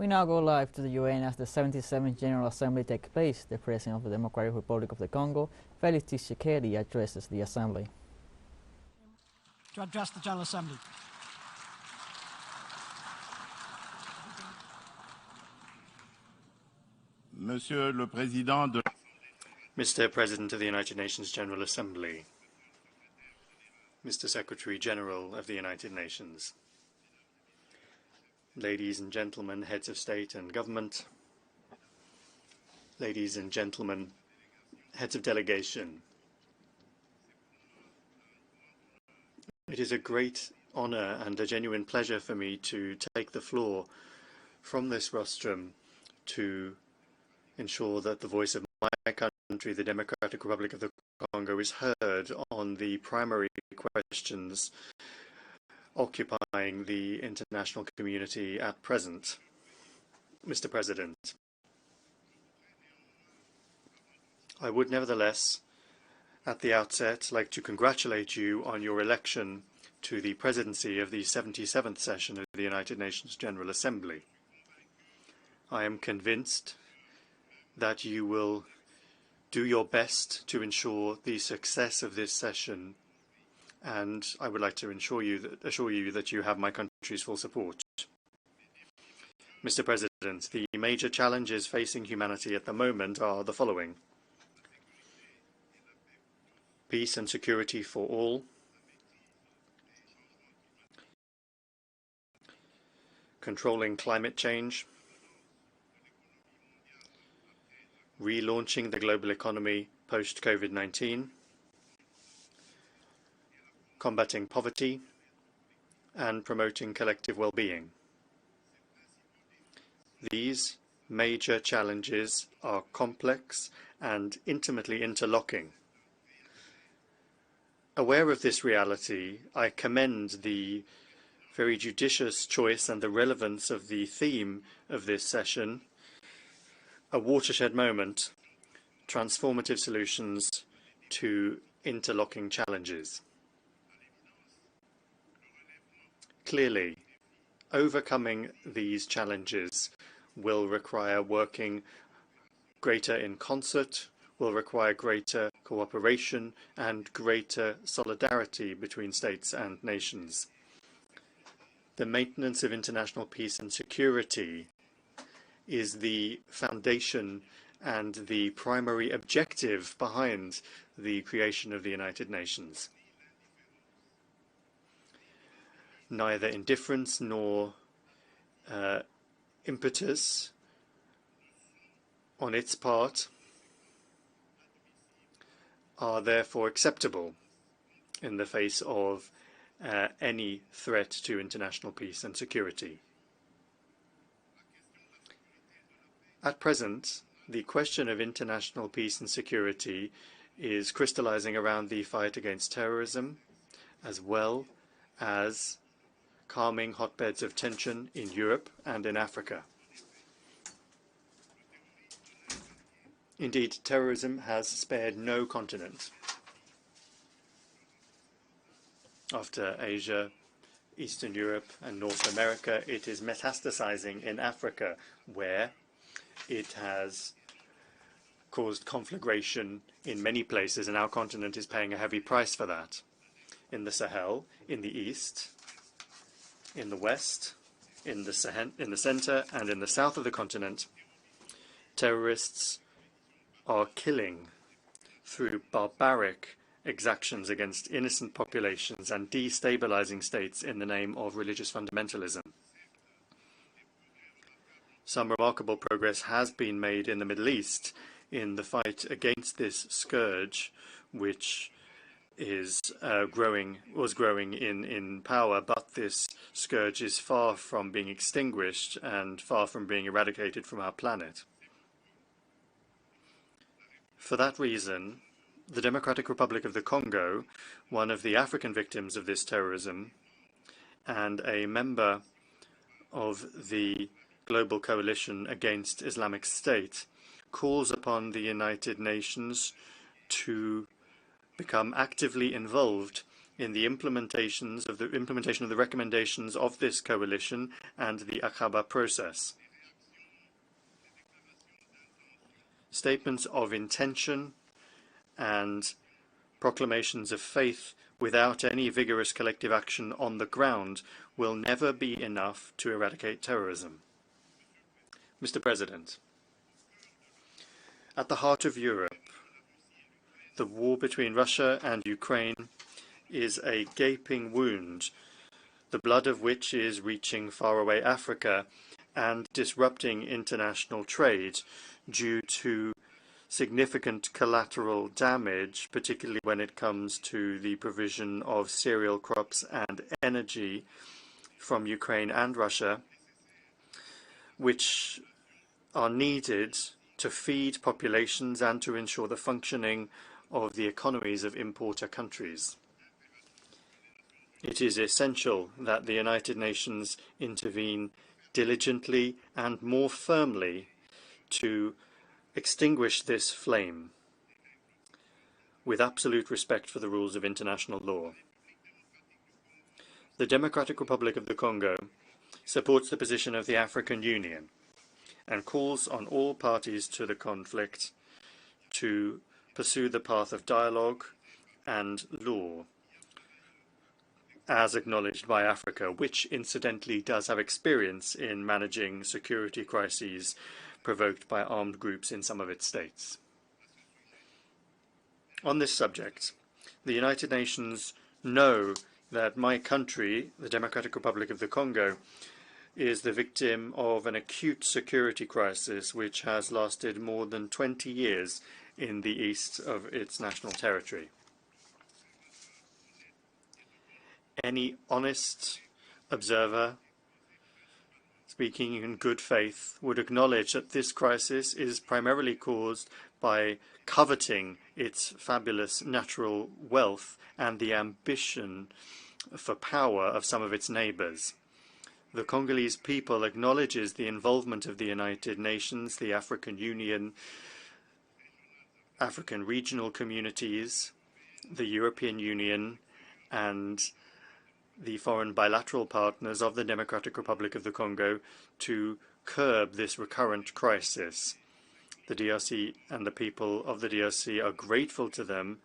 We now go live to the UN as the 77th General Assembly takes place. The President of the Democratic Republic of the Congo, Felix Tshisekedi, addresses the Assembly. To address the General Assembly. Mr. President of the United Nations General Assembly, Mr. Secretary General of the United Nations, ladies and gentlemen, heads of state and government, ladies and gentlemen, heads of delegation. It is a great honor and a genuine pleasure for me to take the floor from this rostrum to ensure that the voice of my country, the Democratic Republic of the Congo, is heard on the primary questions occupying the international community at present. Mr. President, I would nevertheless, at the outset, like to congratulate you on your election to the presidency of the 77th session of the United Nations General Assembly. I am convinced that you will do your best to ensure the success of this session, and I would like to assure you that you have my country's full support. Mr. President, the major challenges facing humanity at the moment are the following: peace and security for all, controlling climate change, relaunching the global economy post-COVID-19, combating poverty, and promoting collective well-being. These major challenges are complex and intimately interlocking. Aware of this reality, I commend the very judicious choice and the relevance of the theme of this session, a watershed moment, transformative solutions to interlocking challenges. Clearly, overcoming these challenges will require working greater in concert, will require greater cooperation and greater solidarity between states and nations. The maintenance of international peace and security is the foundation and the primary objective behind the creation of the United Nations. Neither indifference nor impetus on its part are therefore acceptable in the face of any threat to international peace and security. At present, the question of international peace and security is crystallizing around the fight against terrorism, as well as calming hotbeds of tension in Europe and in Africa. Indeed, terrorism has spared no continent. After Asia, Eastern Europe, and North America, it is metastasizing in Africa, where it has caused conflagration in many places, and our continent is paying a heavy price for that. In the Sahel, in the east, in the west, in the center, and in the south of the continent, terrorists are killing through barbaric exactions against innocent populations and destabilizing states in the name of religious fundamentalism. Some remarkable progress has been made in the Middle East in the fight against this scourge, which was growing in power, but this scourge is far from being extinguished and far from being eradicated from our planet. For that reason, the Democratic Republic of the Congo, one of the African victims of this terrorism, and a member of the Global Coalition Against Islamic State, calls upon the United Nations to become actively involved in the implementation of the recommendations of this coalition and the Aqaba process. Statements of intention and proclamations of faith without any vigorous collective action on the ground will never be enough to eradicate terrorism. Mr. President, at the heart of Europe, the war between Russia and Ukraine is a gaping wound, the blood of which is reaching faraway Africa and disrupting international trade due to significant collateral damage, particularly when it comes to the provision of cereal crops and energy from Ukraine and Russia, which are needed to feed populations and to ensure the functioning of the economies of importer countries. It is essential that the United Nations intervene diligently and more firmly to extinguish this flame with absolute respect for the rules of international law. The Democratic Republic of the Congo supports the position of the African Union and calls on all parties to the conflict to pursue the path of dialogue and law, as acknowledged by Africa, which incidentally does have experience in managing security crises provoked by armed groups in some of its states. On this subject, the United Nations know that my country, the Democratic Republic of the Congo, is the victim of an acute security crisis which has lasted more than 20 years in the east of its national territory. Any honest observer speaking in good faith would acknowledge that this crisis is primarily caused by coveting its fabulous natural wealth and the ambition for power of some of its neighbors. The Congolese people acknowledges the involvement of the United Nations, the African Union, African regional communities, the European Union, and the foreign bilateral partners of the Democratic Republic of the Congo to curb this recurrent crisis. The DRC and the people of the DRC are grateful to them,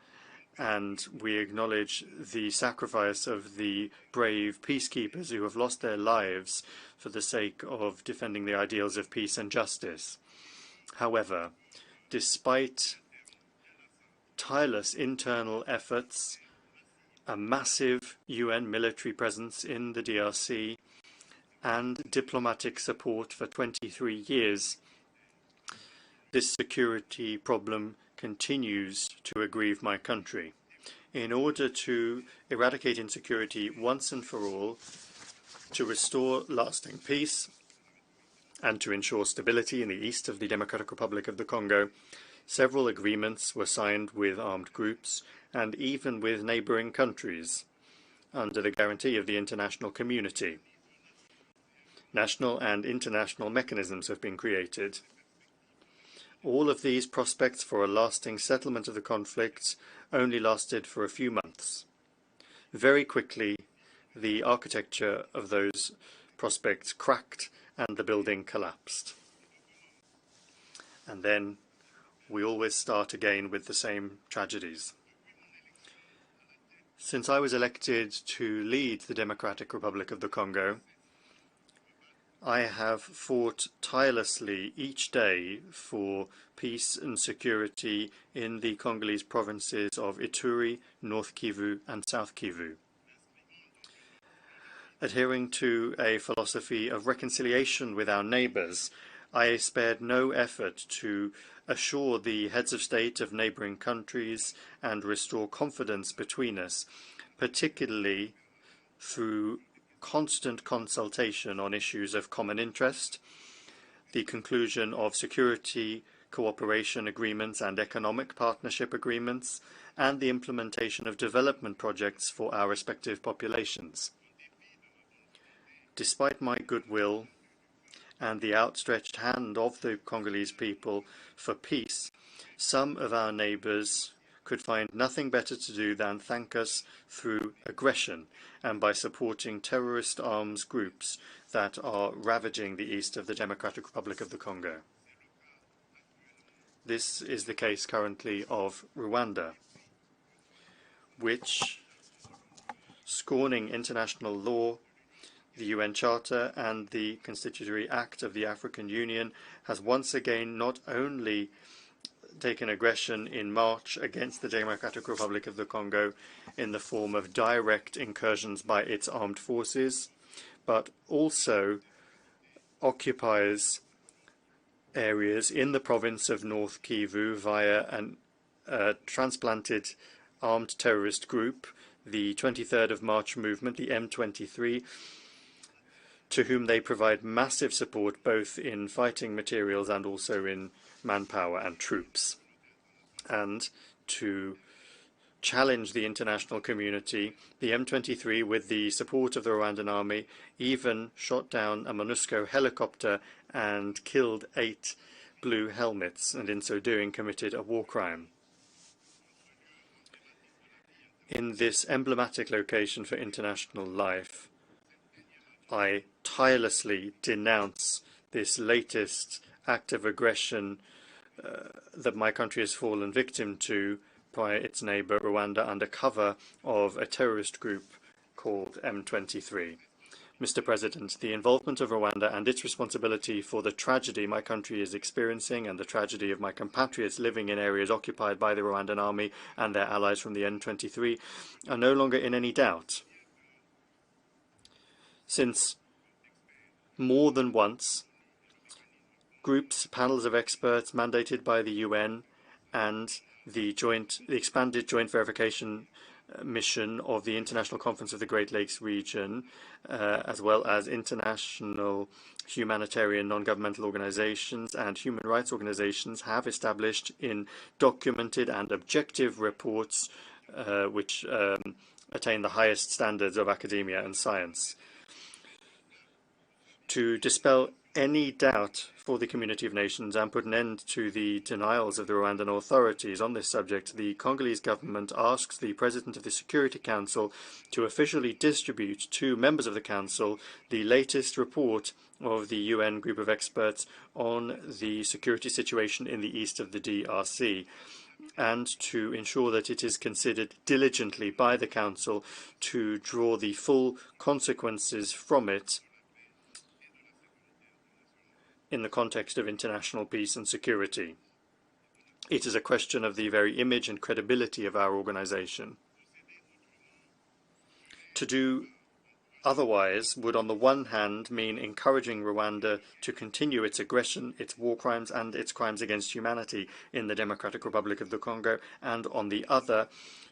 and we acknowledge the sacrifice of the brave peacekeepers who have lost their lives for the sake of defending the ideals of peace and justice. However, despite tireless internal efforts, a massive UN military presence in the DRC, and diplomatic support for 23 years, this security problem continues to aggrieve my country. In order to eradicate insecurity once and for all, to restore lasting peace, and to ensure stability in the east of the Democratic Republic of the Congo, several agreements were signed with armed groups and even with neighboring countries under the guarantee of the international community. National and international mechanisms have been created. All of these prospects for a lasting settlement of the conflict only lasted for a few months. Very quickly, the architecture of those prospects cracked and the building collapsed. And then we always start again with the same tragedies. Since I was elected to lead the Democratic Republic of the Congo, I have fought tirelessly each day for peace and security in the Congolese provinces of Ituri, North Kivu, and South Kivu. Adhering to a philosophy of reconciliation with our neighbors, I spared no effort to assure the heads of state of neighboring countries and restore confidence between us, particularly through constant consultation on issues of common interest, the conclusion of security cooperation agreements and economic partnership agreements, and the implementation of development projects for our respective populations. Despite my goodwill and the outstretched hand of the Congolese people for peace, some of our neighbors could find nothing better to do than thank us through aggression and by supporting terrorist arms groups that are ravaging the east of the Democratic Republic of the Congo. This is the case currently of Rwanda, which, scorning international law, the UN Charter and the Constitutory Act of the African Union, has once again not only taken aggression in March against the Democratic Republic of the Congo in the form of direct incursions by its armed forces, but also occupies areas in the province of North Kivu via a transplanted armed terrorist group, the 23rd of March movement, the M23, to whom they provide massive support both in fighting materials and also in manpower and troops. And to challenge the international community, the M23, with the support of the Rwandan army, even shot down a MONUSCO helicopter and killed 8 blue helmets, and in so doing committed a war crime. In this emblematic location for international life, I tirelessly denounce this latest act of aggression that my country has fallen victim to by its neighbour Rwanda under cover of a terrorist group called M23. Mr. President, the involvement of Rwanda and its responsibility for the tragedy my country is experiencing and the tragedy of my compatriots living in areas occupied by the Rwandan army and their allies from the M23 are no longer in any doubt. Since more than once, groups, panels of experts mandated by the UN and the expanded joint verification mission of the International Conference of the Great Lakes region, as well as international humanitarian non-governmental organizations and human rights organizations, have established in documented and objective reports which attain the highest standards of academia and science. To dispel any doubt for the community of nations and put an end to the denials of the Rwandan authorities on this subject, the Congolese government asks the President of the Security Council to officially distribute to members of the Council the latest report of the UN group of experts on the security situation in the east of the DRC, and to ensure that it is considered diligently by the Council to draw the full consequences from it in the context of international peace and security. It is a question of the very image and credibility of our organization. To do otherwise would, on the one hand, mean encouraging Rwanda to continue its aggression, its war crimes, and its crimes against humanity in the Democratic Republic of the Congo, and on the other,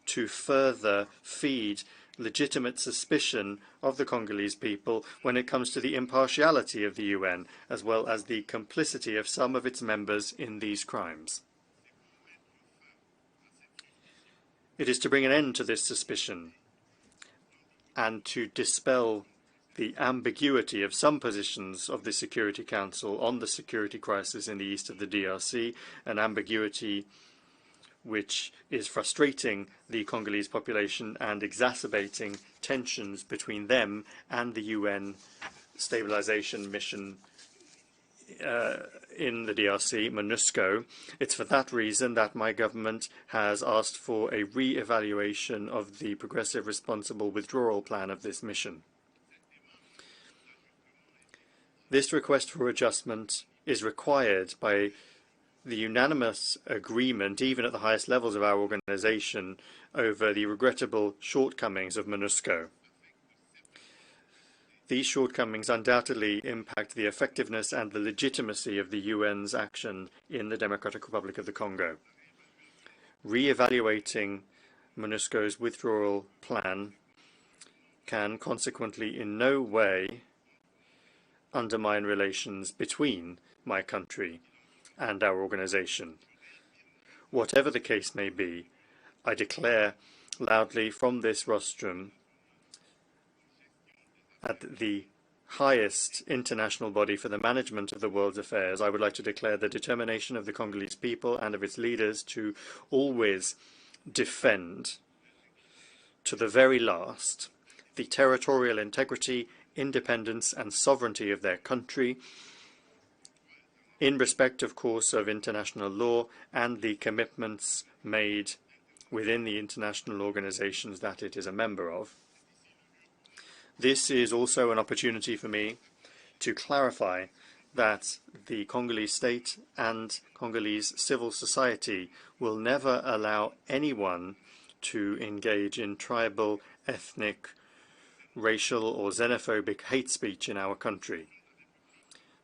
to further feed legitimate suspicion of the Congolese people when it comes to the impartiality of the UN, as well as the complicity of some of its members in these crimes. It is to bring an end to this suspicion and to dispel the ambiguity of some positions of the Security Council on the security crisis in the east of the DRC, an ambiguity which is frustrating the Congolese population and exacerbating tensions between them and the UN stabilization mission in the DRC, MONUSCO. It's for that reason that my government has asked for a re-evaluation of the progressive responsible withdrawal plan of this mission. This request for adjustment is required by the unanimous agreement, even at the highest levels of our organization, over the regrettable shortcomings of MONUSCO. These shortcomings undoubtedly impact the effectiveness and the legitimacy of the UN's action in the Democratic Republic of the Congo. Re-evaluating MONUSCO's withdrawal plan can consequently in no way undermine relations between my country and our organization. Whatever the case may be, I declare loudly from this rostrum at the highest international body for the management of the world's affairs, I would like to declare the determination of the Congolese people and of its leaders to always defend to the very last the territorial integrity, independence and sovereignty of their country, in respect, of course, of international law and the commitments made within the international organizations that it is a member of. This is also an opportunity for me to clarify that the Congolese state and Congolese civil society will never allow anyone to engage in tribal, ethnic, racial or xenophobic hate speech in our country.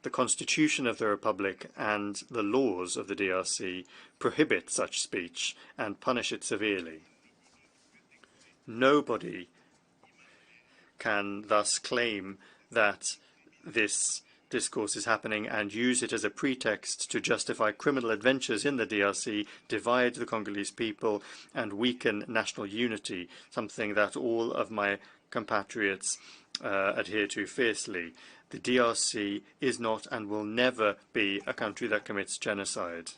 The Constitution of the Republic and the laws of the DRC prohibit such speech and punish it severely. Nobody can thus claim that this discourse is happening and use it as a pretext to justify criminal adventures in the DRC, divide the Congolese people and weaken national unity, something that all of my compatriots adhere to fiercely. The DRC is not and will never be a country that commits genocide.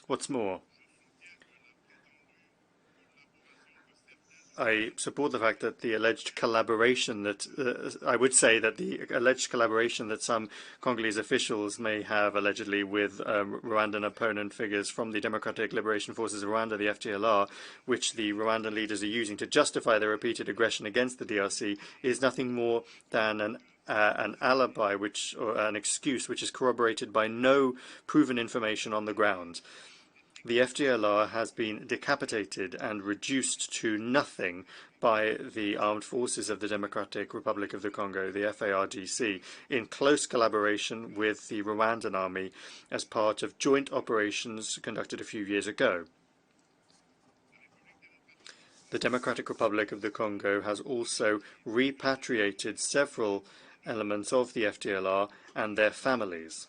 What's more, I support the fact that the alleged collaboration that I would say that the alleged collaboration that some Congolese officials may have allegedly with Rwandan opponent figures from the Democratic Liberation Forces of Rwanda, the FDLR, which the Rwandan leaders are using to justify their repeated aggression against the DRC, is nothing more than an alibi, or an excuse, which is corroborated by no proven information on the ground. The FDLR has been decapitated and reduced to nothing by the armed forces of the Democratic Republic of the Congo, the FARDC, in close collaboration with the Rwandan army as part of joint operations conducted a few years ago. The Democratic Republic of the Congo has also repatriated several elements of the FDLR and their families.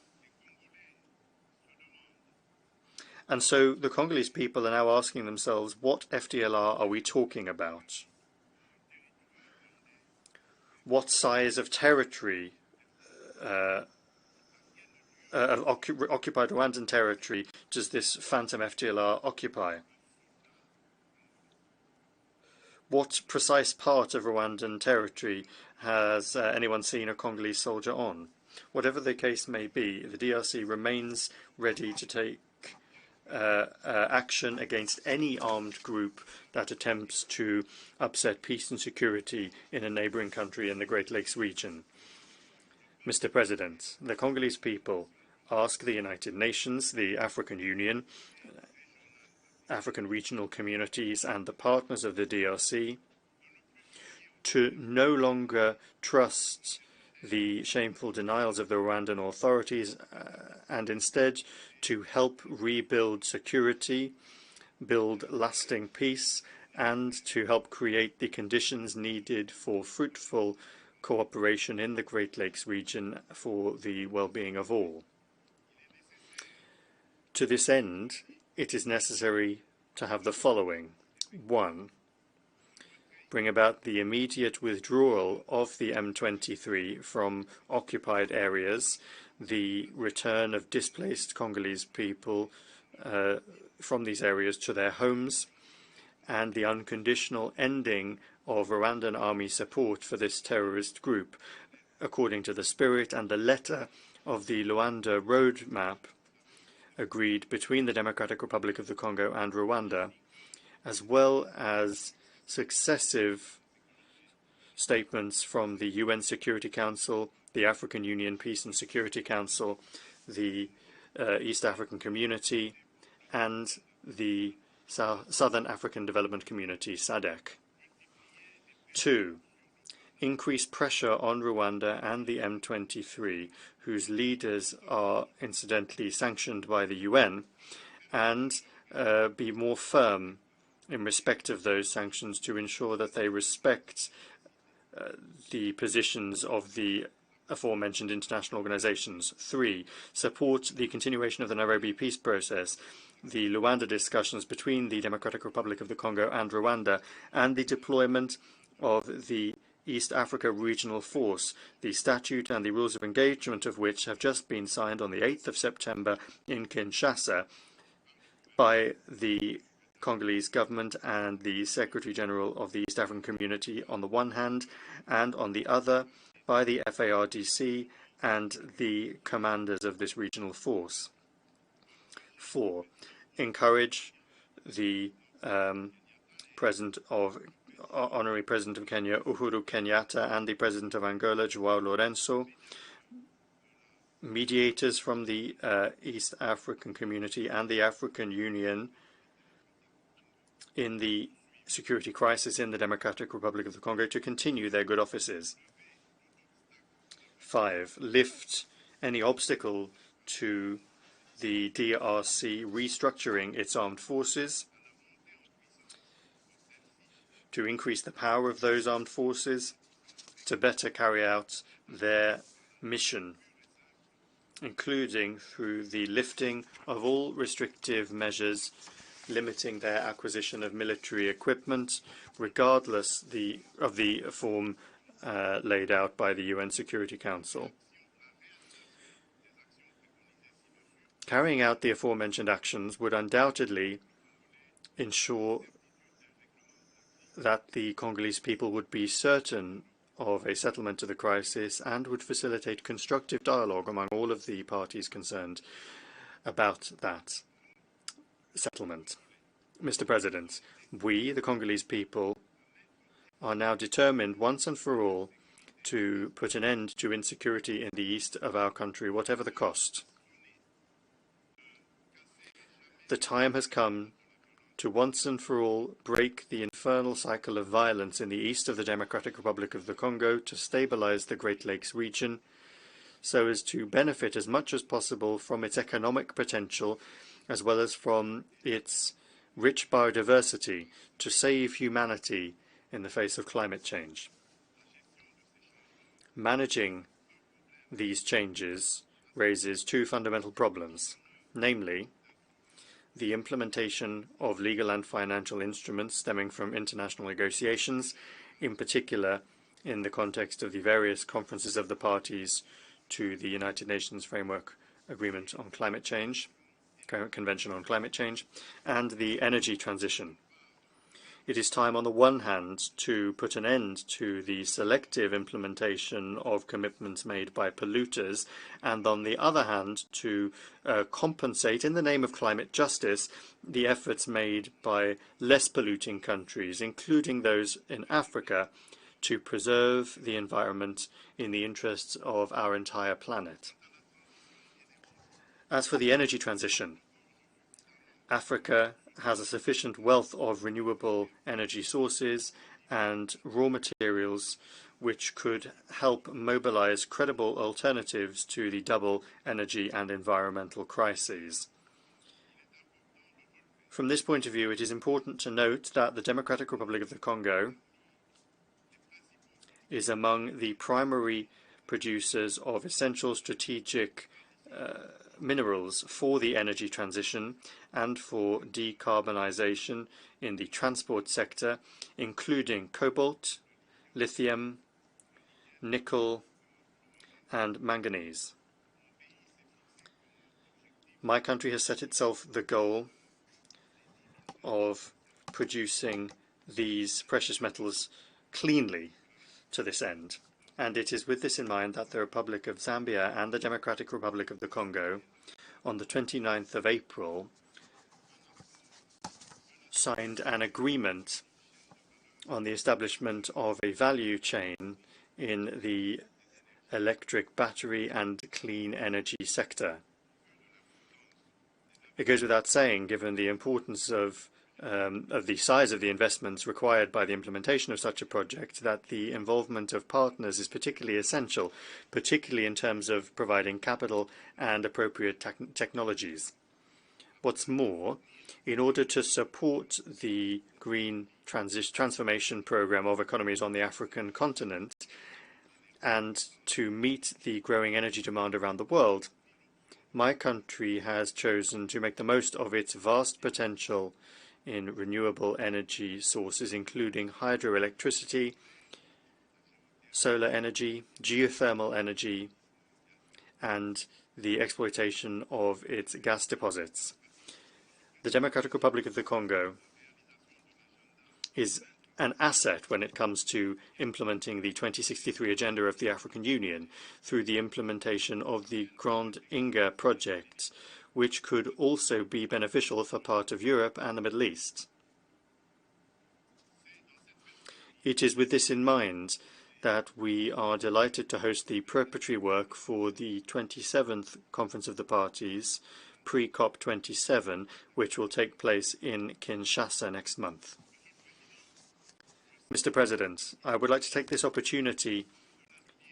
And so the Congolese people are now asking themselves, what FDLR are we talking about? What size of territory, occupied Rwandan territory, does this phantom FDLR occupy? What precise part of Rwandan territory has anyone seen a Congolese soldier on? Whatever the case may be, the DRC remains ready to take action against any armed group that attempts to upset peace and security in a neighboring country in the Great Lakes region. Mr. President, the Congolese people ask the United Nations, the African Union, African regional communities and the partners of the DRC to no longer trust the shameful denials of the Rwandan authorities and instead to help rebuild security, build lasting peace, and to help create the conditions needed for fruitful cooperation in the Great Lakes region for the well-being of all. To this end, it is necessary to have the following. 1. Bring about the immediate withdrawal of the M23 from occupied areas, the return of displaced Congolese people from these areas to their homes, and the unconditional ending of Rwandan army support for this terrorist group, according to the spirit and the letter of the Luanda roadmap agreed between the Democratic Republic of the Congo and Rwanda, as well as successive statements from the UN Security Council, the African Union Peace and Security Council, the East African Community, and the Southern African Development Community, SADC. 2. Increase pressure on Rwanda and the M23, whose leaders are incidentally sanctioned by the UN, and be more firm in respect of those sanctions to ensure that they respect the positions of the aforementioned international organizations. 3. Support the continuation of the Nairobi peace process, the Luanda discussions between the Democratic Republic of the Congo and Rwanda, and the deployment of the East Africa Regional Force, the statute and the rules of engagement of which have just been signed on the 8th of September in Kinshasa by the Congolese government and the Secretary General of the East African Community on the one hand, and on the other by the FARDC and the commanders of this regional force. 4. Encourage the Honorary President of Kenya, Uhuru Kenyatta, and the President of Angola, João Lourenço, mediators from the East African Community and the African Union in the security crisis in the Democratic Republic of the Congo, to continue their good offices. 5. Lift any obstacle to the DRC restructuring its armed forces, to increase the power of those armed forces to better carry out their mission, including through the lifting of all restrictive measures limiting their acquisition of military equipment, regardless of the form laid out by the UN Security Council. Carrying out the aforementioned actions would undoubtedly ensure that the Congolese people would be certain of a settlement to the crisis and would facilitate constructive dialogue among all of the parties concerned about that settlement. Mr. President, we, the Congolese people, are now determined once and for all to put an end to insecurity in the east of our country, whatever the cost. The time has come to once and for all break the infernal cycle of violence in the east of the Democratic Republic of the Congo, to stabilize the Great Lakes region, so as to benefit as much as possible from its economic potential, as well as from its rich biodiversity, to save humanity in the face of climate change. Managing these changes raises two fundamental problems, namely, the implementation of legal and financial instruments stemming from international negotiations, in particular in the context of the various conferences of the parties to the United Nations Framework Agreement on Climate Change, Convention on Climate Change, and the energy transition. It is time, on the one hand, to put an end to the selective implementation of commitments made by polluters, and on the other hand, to compensate, in the name of climate justice, the efforts made by less polluting countries, including those in Africa, to preserve the environment in the interests of our entire planet. As for the energy transition, Africa has a sufficient wealth of renewable energy sources and raw materials which could help mobilize credible alternatives to the double energy and environmental crises. From this point of view, it is important to note that the Democratic Republic of the Congo is among the primary producers of essential strategic minerals for the energy transition and for decarbonization in the transport sector, including cobalt, lithium, nickel, and manganese. My country has set itself the goal of producing these precious metals cleanly to this end. And it is with this in mind that the Republic of Zambia and the Democratic Republic of the Congo, on the 29th of April, signed an agreement on the establishment of a value chain in the electric battery and clean energy sector. It goes without saying, given the importance of the size of the investments required by the implementation of such a project, that the involvement of partners is particularly essential, particularly in terms of providing capital and appropriate technologies. What's more, in order to support the green transformation program of economies on the African continent and to meet the growing energy demand around the world, my country has chosen to make the most of its vast potential in renewable energy sources, including hydroelectricity, solar energy, geothermal energy, and the exploitation of its gas deposits. The Democratic Republic of the Congo is an asset when it comes to implementing the 2063 agenda of the African Union through the implementation of the Grand Inga project, which could also be beneficial for part of Europe and the Middle East. It is with this in mind that we are delighted to host the preparatory work for the 27th Conference of the Parties, pre-COP27, which will take place in Kinshasa next month. Mr. President, I would like to take this opportunity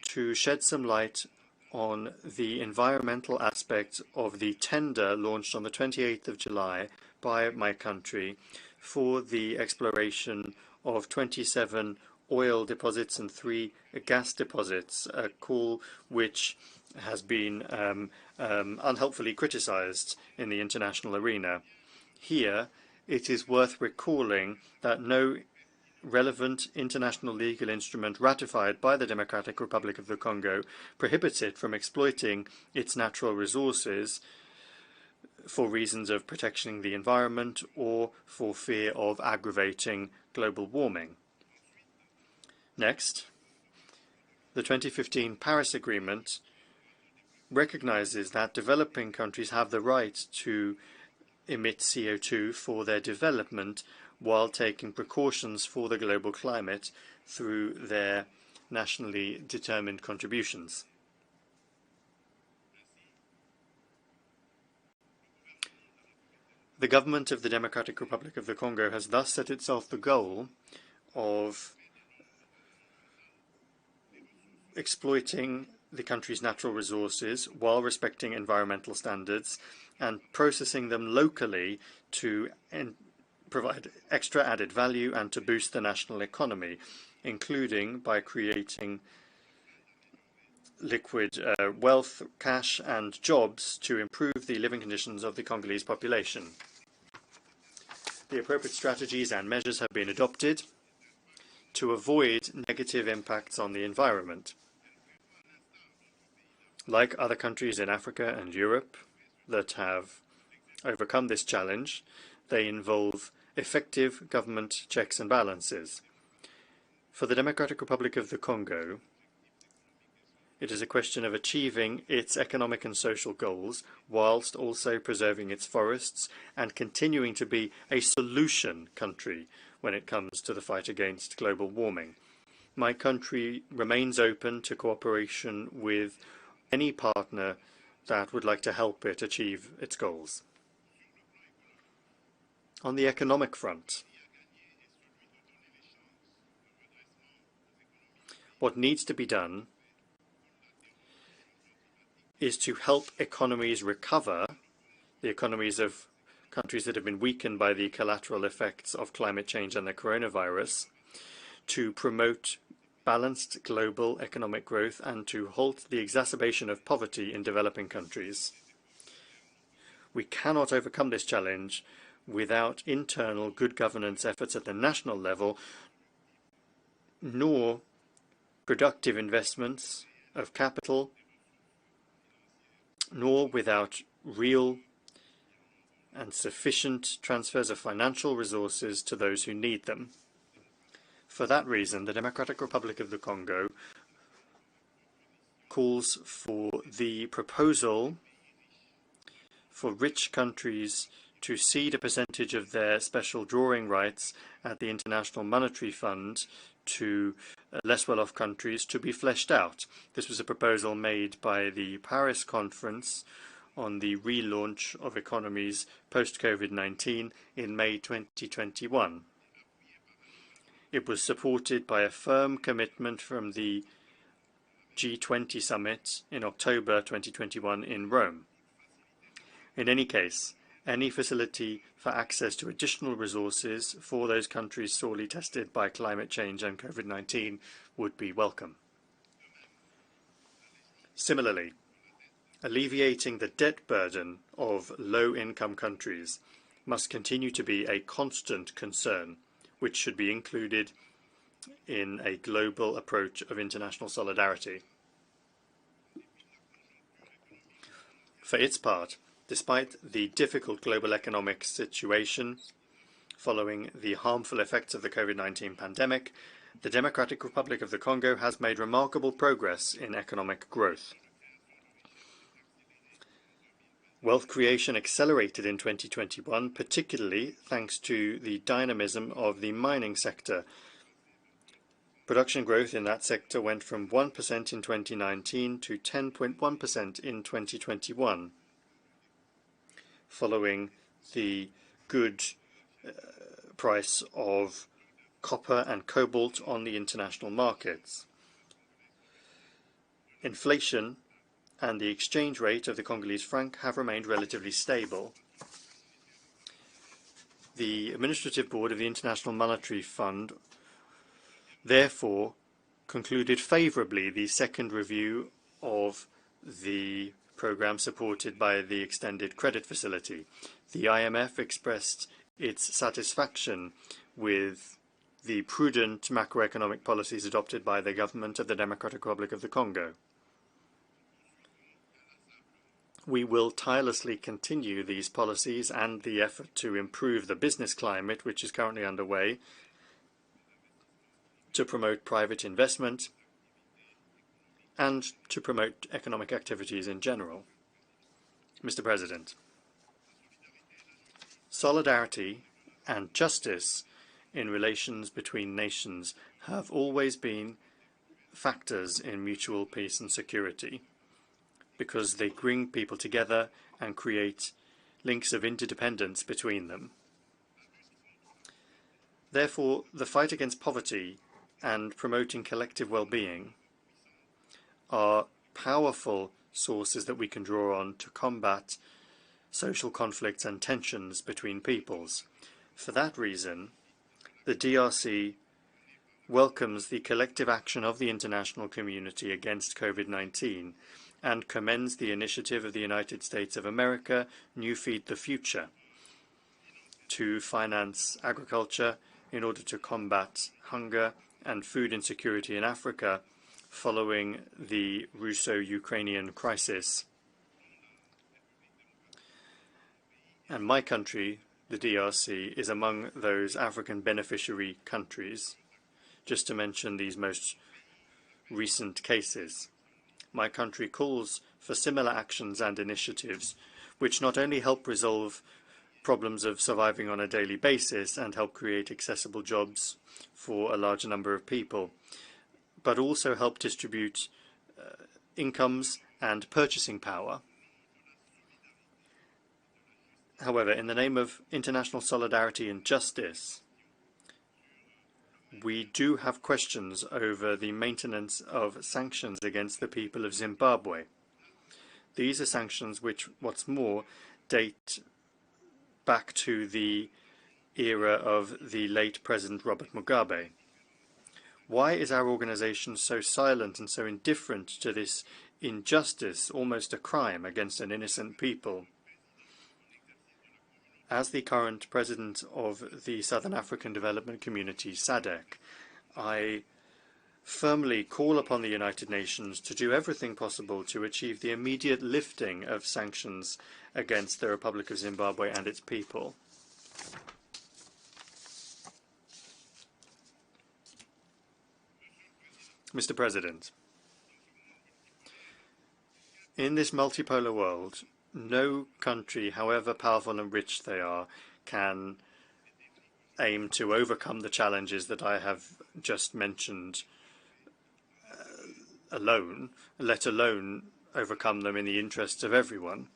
to shed some light on the environmental aspect of the tender launched on the 28th of July by my country for the exploration of 27 oil deposits and 3 gas deposits, a call which has been unhelpfully criticized in the international arena. Here, it is worth recalling that no relevant international legal instrument ratified by the Democratic Republic of the Congo prohibits it from exploiting its natural resources for reasons of protecting the environment or for fear of aggravating global warming. Next, the 2015 Paris Agreement recognizes that developing countries have the right to emit CO2 for their development while taking precautions for the global climate through their nationally determined contributions. The government of the Democratic Republic of the Congo has thus set itself the goal of exploiting the country's natural resources while respecting environmental standards and processing them locally to provide extra added value and to boost the national economy, including by creating liquid wealth, cash and jobs to improve the living conditions of the Congolese population. The appropriate strategies and measures have been adopted to avoid negative impacts on the environment. Like other countries in Africa and Europe that have overcome this challenge, they involve effective government checks and balances. For the Democratic Republic of the Congo, it is a question of achieving its economic and social goals whilst also preserving its forests and continuing to be a solution country when it comes to the fight against global warming. My country remains open to cooperation with any partner that would like to help it achieve its goals. On the economic front, what needs to be done is to help economies recover, the economies of countries that have been weakened by the collateral effects of climate change and the coronavirus, to promote balanced global economic growth and to halt the exacerbation of poverty in developing countries. We cannot overcome this challenge without internal good governance efforts at the national level, nor productive investments of capital, nor without real and sufficient transfers of financial resources to those who need them. For that reason, the Democratic Republic of the Congo calls for the proposal for rich countries to cede a percentage of their special drawing rights at the International Monetary Fund to less well-off countries to be fleshed out. This was a proposal made by the Paris Conference on the relaunch of economies post-COVID-19 in May 2021. It was supported by a firm commitment from the G20 summit in October 2021 in Rome. In any case, any facility for access to additional resources for those countries sorely tested by climate change and COVID-19 would be welcome. Similarly, alleviating the debt burden of low-income countries must continue to be a constant concern, which should be included in a global approach of international solidarity. For its part, despite the difficult global economic situation Following the harmful effects of the COVID-19 pandemic, the Democratic Republic of the Congo has made remarkable progress in economic growth. Wealth creation accelerated in 2021, particularly thanks to the dynamism of the mining sector. Production growth in that sector went from 1% in 2019 to 10.1% in 2021, following the good price of copper and cobalt on the international markets. Inflation and the exchange rate of the Congolese franc have remained relatively stable. The Administrative Board of the International Monetary Fund therefore concluded favourably the second review of the programme supported by the Extended Credit Facility. The IMF expressed its satisfaction with the prudent macroeconomic policies adopted by the government of the Democratic Republic of the Congo. We will tirelessly continue these policies and the effort to improve the business climate which is currently underway, to promote private investment and to promote economic activities in general. Mr. President, solidarity and justice in relations between nations have always been factors in mutual peace and security, because they bring people together and create links of interdependence between them. Therefore, the fight against poverty and promoting collective well-being are powerful sources that we can draw on to combat social conflicts and tensions between peoples. For that reason, the DRC welcomes the collective action of the international community against COVID-19 and commends the initiative of the United States of America, New Feed the Future, to finance agriculture in order to combat hunger and food insecurity in Africa following the Russo-Ukrainian crisis. And my country, the DRC, is among those African beneficiary countries, just to mention these most recent cases. My country calls for similar actions and initiatives which not only help resolve problems of surviving on a daily basis and help create accessible jobs for a large number of people, but also help distribute incomes and purchasing power. However, in the name of international solidarity and justice, we do have questions over the maintenance of sanctions against the people of Zimbabwe. These are sanctions which, what's more, date back to the era of the late President Robert Mugabe. Why is our organization so silent and so indifferent to this injustice, almost a crime against an innocent people? As the current president of the Southern African Development Community, SADC, I firmly call upon the United Nations to do everything possible to achieve the immediate lifting of sanctions against the Republic of Zimbabwe and its people. Mr. President, in this multipolar world, no country, however powerful and rich they are, can aim to overcome the challenges that I have just mentioned alone, let alone overcome them in the interests of everyone.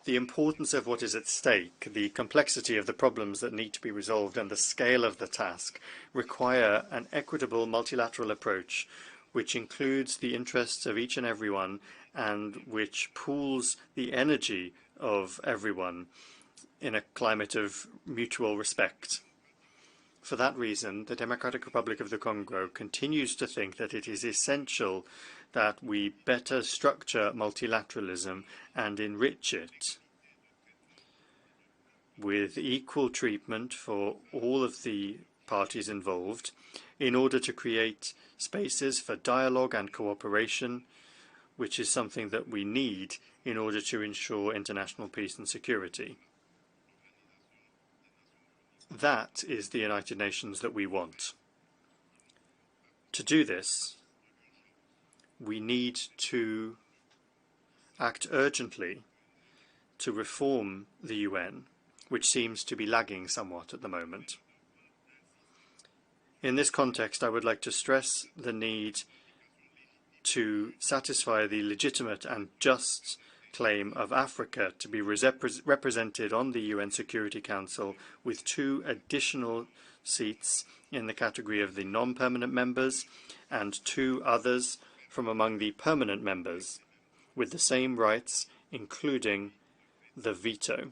The importance of what is at stake, the complexity of the problems that need to be resolved, and the scale of the task require an equitable multilateral approach which includes the interests of each and everyone and which pools the energy of everyone in a climate of mutual respect. For that reason, the Democratic Republic of the Congo continues to think that it is essential that we better structure multilateralism and enrich it with equal treatment for all of the parties involved in order to create spaces for dialogue and cooperation, which is something that we need in order to ensure international peace and security. That is the United Nations that we want. To do this, we need to act urgently to reform the UN, which seems to be lagging somewhat at the moment. In this context, I would like to stress the need to satisfy the legitimate and just claim of Africa to be represented on the UN Security Council with 2 additional seats in the category of the non-permanent members and 2 others from among the permanent members with the same rights, including the veto,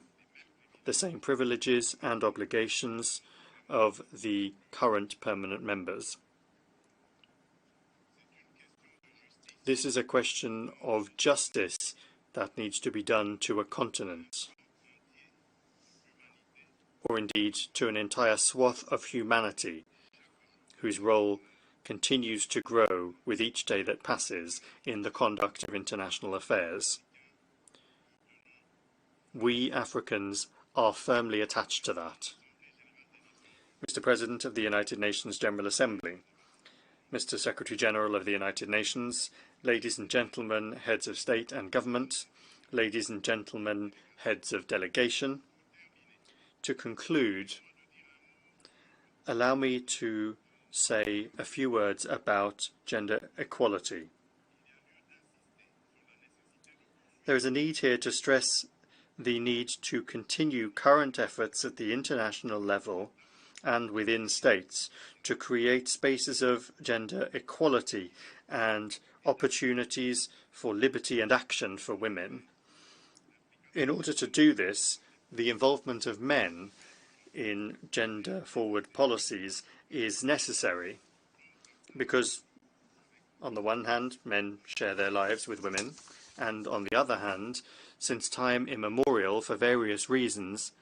the same privileges and obligations of the current permanent members. This is a question of justice that needs to be done to a continent, or indeed to an entire swath of humanity, whose role continues to grow with each day that passes in the conduct of international affairs. We Africans are firmly attached to that. Mr. President of the United Nations General Assembly, Mr. Secretary General of the United Nations, ladies and gentlemen, heads of state and government, ladies and gentlemen, heads of delegation, to conclude, allow me to say a few words about gender equality. There is a need here to stress the need to continue current efforts at the international level and within states to create spaces of gender equality and opportunities for liberty and action for women. In order to do this, the involvement of men in gender-forward policies is necessary because, on the one hand, men share their lives with women, and on the other hand, since time immemorial, for various reasons,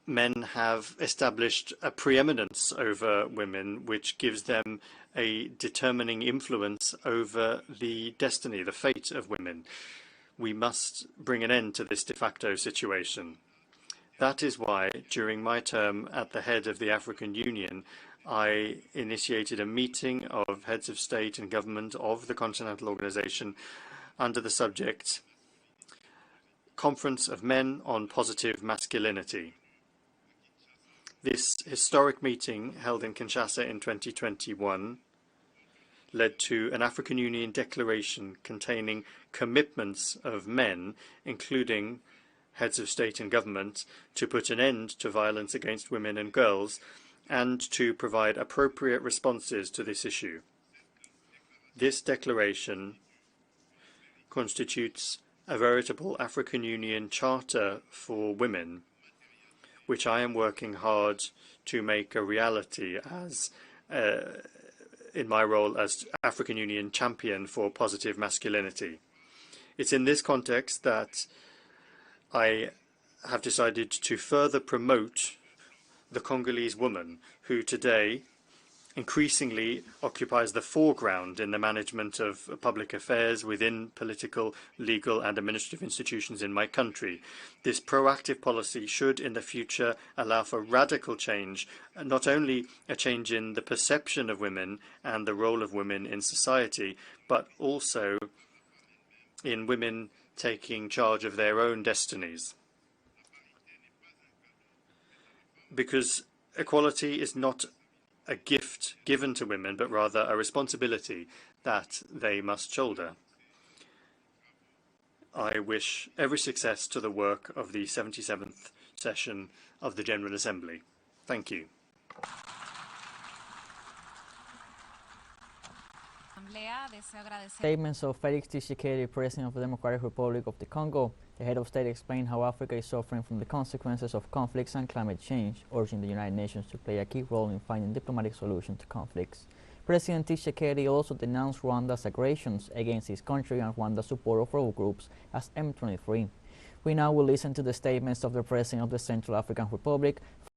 men have established a preeminence over women, which gives them a determining influence over the destiny, the fate of women. We must bring an end to this de facto situation. That is why, during my term at the head of the African Union, I initiated a meeting of heads of state and government of the Continental Organization under the subject Conference of Men on Positive Masculinity. This historic meeting, held in Kinshasa in 2021, led to an African Union declaration containing commitments of men, including heads of state and government, to put an end to violence against women and girls and to provide appropriate responses to this issue. This declaration constitutes a veritable African Union Charter for women, which I am working hard to make a reality as in my role as African Union champion for positive masculinity. It's in this context that I have decided to further promote the Congolese woman, who today increasingly occupies the foreground in the management of public affairs within political, legal and administrative institutions in my country. This proactive policy should in the future allow for radical change, not only a change in the perception of women and the role of women in society, but also in women taking charge of their own destinies. Because equality is not a gift given to women, but rather a responsibility that they must shoulder. I wish every success to the work of the 77th session of the General Assembly. Thank you. Statements of Felix Tshisekedi, President of the Democratic Republic of the Congo. The head of state explained how Africa is suffering from the consequences of conflicts and climate change, urging the United Nations to play a key role in finding diplomatic solutions to conflicts. President Tshisekedi also denounced Rwanda's aggressions against his country and Rwanda's support of rebel groups as M23. We now will listen to the statements of the President of the Central African Republic,